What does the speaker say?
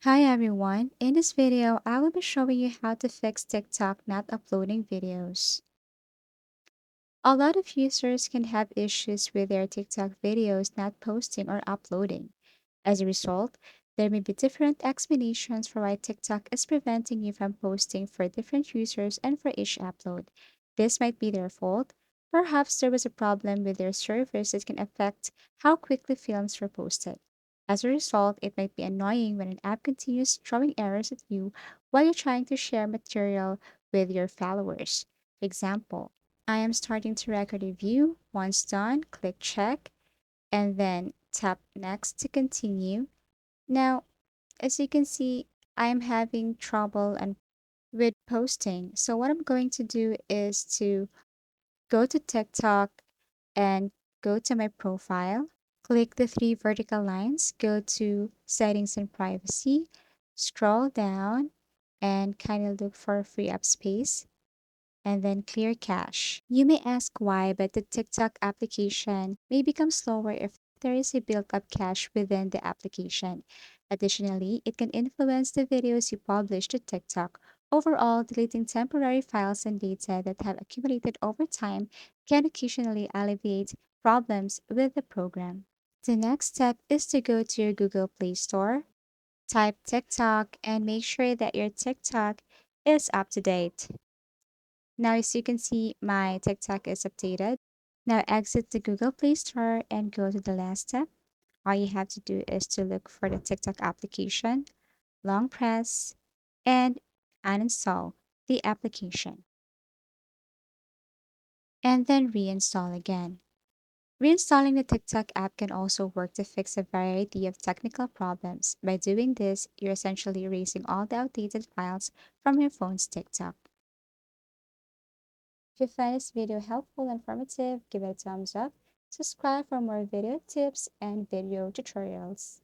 Hi everyone, in this video I will be showing you how to fix TikTok not uploading videos. A lot of users can have issues with their TikTok videos not posting or uploading. As a result, there may be different explanations for why TikTok is preventing you from posting for different users and for each upload. This might be their fault. Perhaps there was a problem with their servers that can affect how quickly films were posted. As a result, it might be annoying when an app continues throwing errors at you while you're trying to share material with your followers. Example, I am starting to record a view. Once done, click check and then tap next to continue. Now, as you can see, I'm having trouble and with posting. So what I'm going to do is to go to TikTok and go to my profile, click the three vertical lines, go to settings and privacy, scroll down and kind of look for free up space and then clear cache. You may ask why, but the TikTok application may become slower if there is a built up cache within the application. Additionally, it can influence the videos you publish to TikTok. Overall, deleting temporary files and data that have accumulated over time can occasionally alleviate problems with the program. The next step is to go to your Google Play Store, type TikTok, and make sure that your TikTok is up to date. Now, as you can see, my TikTok is updated. Now, exit the Google Play Store and go to the last step. All you have to do is to look for the TikTok application, long press, and uninstall the application, and then reinstall again. Reinstalling the TikTok app can also work to fix a variety of technical problems. By doing this, you're essentially erasing all the outdated files from your phone's TikTok. If you find this video helpful and informative, give it a thumbs up. Subscribe for more video tips and video tutorials.